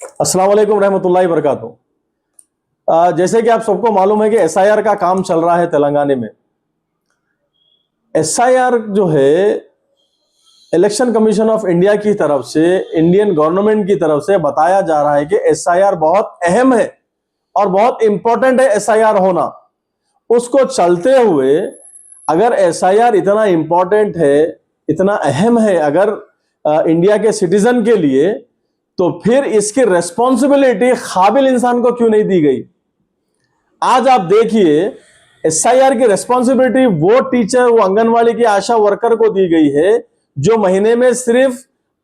अस्सलाम वालेकुम रहमतुल्लाहि वबरकातुहू। जैसे कि आप सबको मालूम है कि एसआईआर का काम चल रहा है तेलंगाना में। एसआईआर जो है इलेक्शन कमीशन ऑफ इंडिया की तरफ से, इंडियन गवर्नमेंट की तरफ से बताया जा रहा है कि एसआईआर बहुत अहम है और बहुत इंपॉर्टेंट है एसआईआर होना। उसको चलते हुए अगर एसआईआर इतना इंपॉर्टेंट है, इतना अहम है अगर इंडिया के सिटीजन के लिए, तो फिर इसकी रेस्पॉन्सिबिलिटी काबिल इंसान को क्यों नहीं दी गई। आज आप देखिए एसआईआर की रेस्पॉन्सिबिलिटी वो टीचर, वो आंगनवाड़ी की आशा वर्कर को दी गई है जो महीने में सिर्फ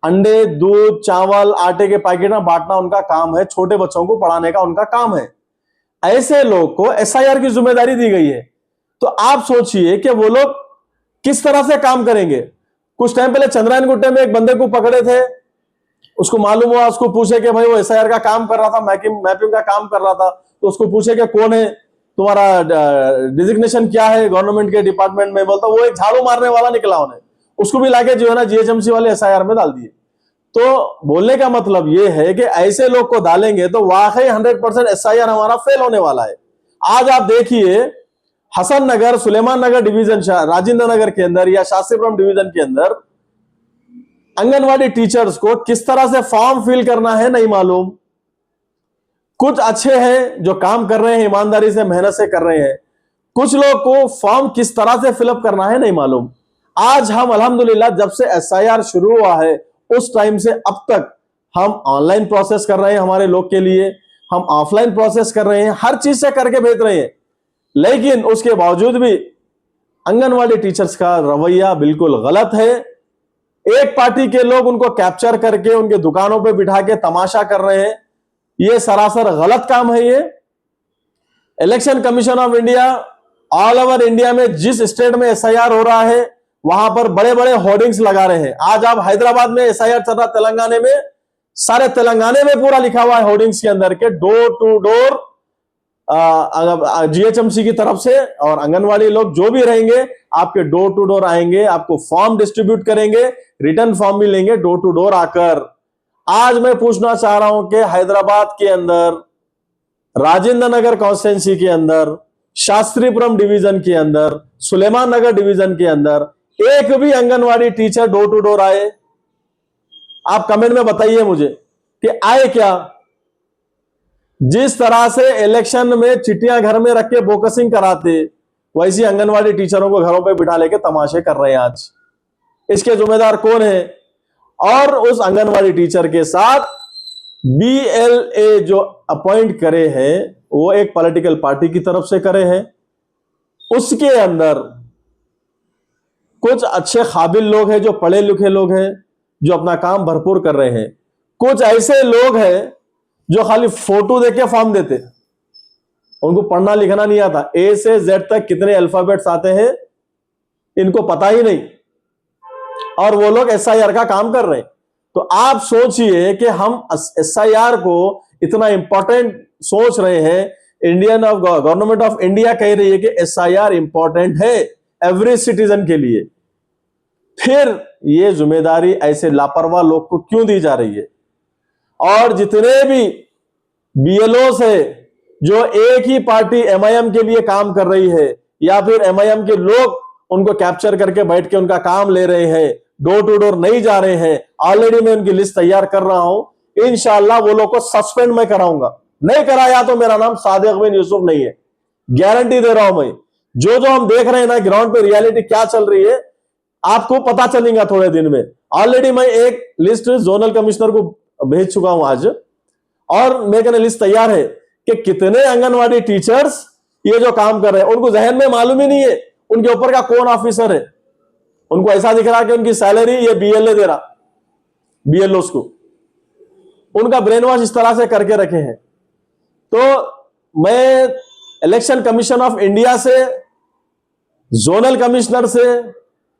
अंडे, दूध, चावल, आटे के पैकेट बांटना उनका काम है, छोटे बच्चों को पढ़ाने का उनका काम है। ऐसे लोग को एसआईआर की जिम्मेदारी दी गई है। तो आप सोचिए कि वो लोग किस तरह से काम करेंगे। कुछ टाइम पहले चंद्रायन गुट्टे में एक बंदे को पकड़े थे, उसको मालूम हुआ, उसको पूछे कि भाई वो एसआईआर का काम कर रहा था, मैपिंग का काम कर रहा था, तो उसको पूछे कि कौन है, तुम्हारा डिजिग्नेशन क्या है गवर्नमेंट के डिपार्टमेंट में। बोलता वो एक झाड़ू मारने वाला निकला। उन्हें उसको भी लाके जो है ना जीएचएमसी वाले एसआईआर में डाल दिए। तो बोलने का मतलब ये है कि ऐसे लोग को डालेंगे तो वाकई 100% एसआईआर हमारा फेल होने वाला है। आज आप देखिए हसन नगर, सुलेमान नगर डिवीजन, राजेंद्र नगर के अंदर या शास्त्रीपुरम डिवीजन के अंदर आंगनवाड़ी टीचर्स को किस तरह से फॉर्म फिल करना है नहीं मालूम। कुछ अच्छे हैं जो काम कर रहे हैं, ईमानदारी से मेहनत से कर रहे हैं, कुछ लोग को फॉर्म किस तरह से फिलअप करना है नहीं मालूम। आज हम अल्हम्दुलिल्लाह जब से एसआईआर शुरू हुआ है उस टाइम से अब तक हम ऑनलाइन प्रोसेस कर रहे हैं, हमारे लोग के लिए हम ऑफलाइन प्रोसेस कर रहे हैं, हर चीज से करके भेज रहे हैं। लेकिन उसके बावजूद भी आंगनवाड़ी टीचर्स का रवैया बिल्कुल गलत है। एक पार्टी के लोग उनको कैप्चर करके उनके दुकानों पे बिठा के तमाशा कर रहे हैं। ये सरासर गलत काम है। ये election commission of India all over India में जिस स्टेट में एसआईआर हो रहा है वहां पर बड़े बड़े होर्डिंग्स लगा रहे हैं। आज आप हैदराबाद में एसआईआर चल रहा, तेलंगाना में, सारे तेलंगाना में पूरा लिखा हुआ है होर्डिंग्स के अंदर के डोर टू डोर जीएचएमसी की तरफ से, और आंगनवाड़ी लोग जो भी रहेंगे आपके डोर टू डोर आएंगे, आपको फॉर्म डिस्ट्रीब्यूट करेंगे, रिटर्न फॉर्म भी लेंगे डोर टू डोर आकर। आज मैं पूछना चाह रहा हूं कि हैदराबाद के अंदर, राजेंद्र नगर कॉन्स्टिट्यूंसी के अंदर, शास्त्रीपुरम डिवीजन के अंदर, सुलेमान नगर डिवीजन के अंदर एक भी anganwadi teacher door to door आए? आप कमेंट में बताइए मुझे कि आए क्या। जिस तरह से इलेक्शन में चिट्ठियां घर में रख के बोकसिंग कराते, वैसी आंगनवाड़ी टीचरों को घरों पे बिठा लेके तमाशे कर रहे हैं आज। इसके जिम्मेदार कौन है? और उस आंगनवाड़ी टीचर के साथ बीएलए जो अपॉइंट करे हैं वो एक पॉलिटिकल पार्टी की तरफ से करे हैं। उसके अंदर कुछ अच्छे काबिल लोग हैं, जो पढ़े लिखे लोग हैं, जो अपना काम भरपूर कर रहे हैं। कुछ ऐसे लोग हैं जो खाली फोटो देके फॉर्म देते, उनको पढ़ना लिखना नहीं आता। ए से जेड तक कितने अल्फाबेट्स आते हैं इनको पता ही नहीं, और वो लोग एसआईआर का काम कर रहे हैं। तो आप सोचिए कि हम एसआईआर को इतना इंपॉर्टेंट सोच रहे हैं। Indian of government of India कह रही है कि एसआईआर इंपॉर्टेंट है एवरी सिटीजन के लिए, फिर ये जिम्मेदारी ऐसे लापरवाह लोग को क्यों दी जा रही है? और जितने भी बीएलओ है जो एक ही पार्टी एमआईएम के लिए काम कर रही है, या फिर एमआईएम के लोग उनको कैप्चर करके बैठ के उनका काम ले रहे हैं, डोर टू डोर नहीं जा रहे हैं, ऑलरेडी मैं उनकी लिस्ट तैयार कर रहा हूं। इंशाल्लाह वो लोग को सस्पेंड मैं कराऊंगा। नहीं कराया तो मेरा नाम सादिक बिन यूसुफ नहीं है, गारंटी दे रहा हूं मैं। जो जो हम देख रहे हैं ना ग्राउंड पे रियलिटी क्या चल रही है आपको पता चलेगा थोड़े दिन में। ऑलरेडी मैं एक लिस्ट जोनल कमिश्नर को भेज चुका हूं आज, और मेरे लिस्ट तैयार है कि कितने आंगनवाड़ी टीचर्स ये जो काम कर रहे हैं उनको जहन में मालूम ही नहीं है उनके ऊपर का कौन ऑफिसर है। उनको ऐसा दिख रहा कि उनकी सैलरी ये बीएलए दे रहा, बीएलओस को उनका ब्रेन वॉश इस तरह से करके रखे हैं। तो मैं इलेक्शन कमीशन ऑफ इंडिया से, जोनल कमिश्नर से,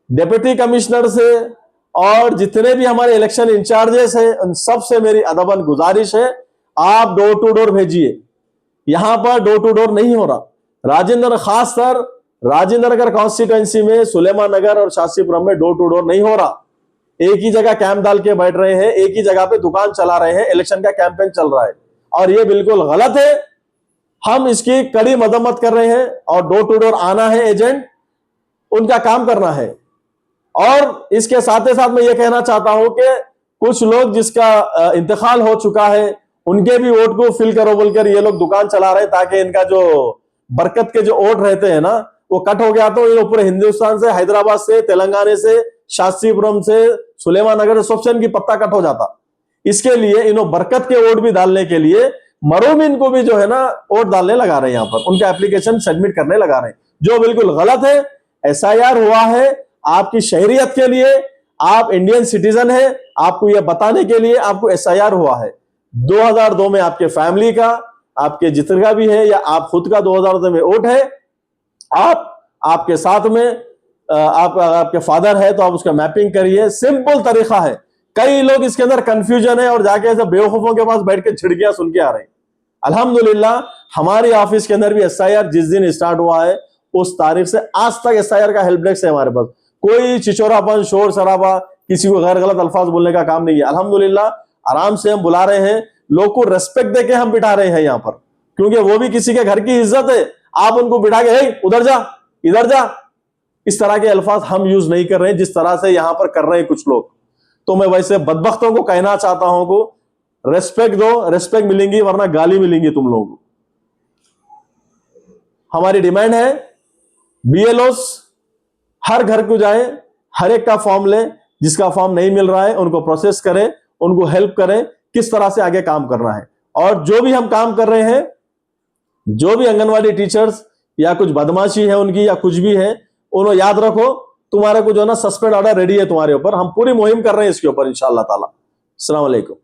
डिप्टी कमिश्नर से, और जितने भी हमारे इलेक्शन इंचार्जेस हैं उन सब से मेरी अदबन गुजारिश है, आप डोर टू डोर भेजिए। यहां पर डोर टू डोर नहीं हो रहा। खासकर राजेंद्र नगर कॉन्स्टिट्यूएंसी में, सुलेमान नगर और शास्त्रीपुरम में डोर टू डोर नहीं हो रहा। एक ही जगह कैंप डाल के बैठ रहे हैं, एक ही जगह पे दुकान चला रहे हैं, इलेक्शन का कैंपेन चल रहा है और ये बिल्कुल गलत है। हम इसकी कड़ी मजम्मत कर रहे हैं और डोर टू डोर आना है, एजेंट उनका काम करना है। और इसके साथ ही साथ मैं ये कहना चाहता हूं कि कुछ लोग जिसका इंतकाल हो चुका है उनके भी वोट को फिल करो बोलकर ये लोग दुकान चला रहे हैं, ताकि इनका जो बरकत के जो वोट रहते हैं ना वो कट हो गया तो ये पूरे हिंदुस्तान से, हैदराबाद से, तेलंगाना से, शास्त्रीपुरम से, सुलेमान नगर से, सबसे इनकी पत्ता कट हो जाता। इसके लिए इन्हों बरकत के वोट भी डालने के लिए मरूमिन को भी जो है ना वोट डालने लगा रहे हैं, यहाँ पर उनका एप्लीकेशन सबमिट करने लगा रहे हैं, जो बिल्कुल गलत है। एसआईआर हुआ है आपकी शहरियत के लिए, आप इंडियन सिटीजन है, आपको यह बताने के लिए आपको एसआईआर हुआ है। 2002 में आपके फैमिली का, आपके जितने का भी है या आप खुद का 2002 में वोट है, आपके साथ में आपके फादर है तो आप उसका मैपिंग करिए। सिंपल तरीका है। कई लोग इसके अंदर कंफ्यूजन है और जाके ऐसे बेवकूफों के पास बैठ के छिड़कियां सुन के आ रहे हैं। अल्हम्दुलिल्लाह हमारी ऑफिस के अंदर भी एसआईआर जिस दिन स्टार्ट हुआ है उस तारीख से आज तक एसआईआर का हेल्प डेस्क है हमारे पास। कोई चिचोरापन, शोर शराबा, किसी को गैर गलत अल्फाज बोलने का काम नहीं है। अल्हम्दुलिल्लाह आराम से हम बुला रहे हैं, लोग को रेस्पेक्ट देके हम बिठा रहे हैं यहाँ पर, क्योंकि वो भी किसी के घर की इज्जत है। आप उनको बिठा के उधर जा, इधर जा, इस तरह के अल्फाज हम यूज नहीं कर रहे हैं जिस तरह से यहां पर कर रहे हैं कुछ लोग। तो मैं वैसे बदबख्तों को कहना चाहता हूं को रेस्पेक्ट दो, रेस्पेक्ट मिलेंगी वरना गाली मिलेंगी तुम लोगों को। हमारी डिमांड है बीएलओस हर घर को जाए, हर एक का फॉर्म ले, जिसका फॉर्म नहीं मिल रहा है उनको प्रोसेस करें, उनको हेल्प करें किस तरह से आगे काम करना है। और जो भी हम काम कर रहे हैं, जो भी आंगनवाड़ी टीचर्स या कुछ बदमाशी है उनकी या कुछ भी है, उन्हें याद रखो तुम्हारे को जो है ना सस्पेंड ऑर्डर रेडी है तुम्हारे ऊपर। हम पूरी मुहिम कर रहे हैं इसके ऊपर इंशाअल्लाह ताला। अस्सलाम वालेकुम।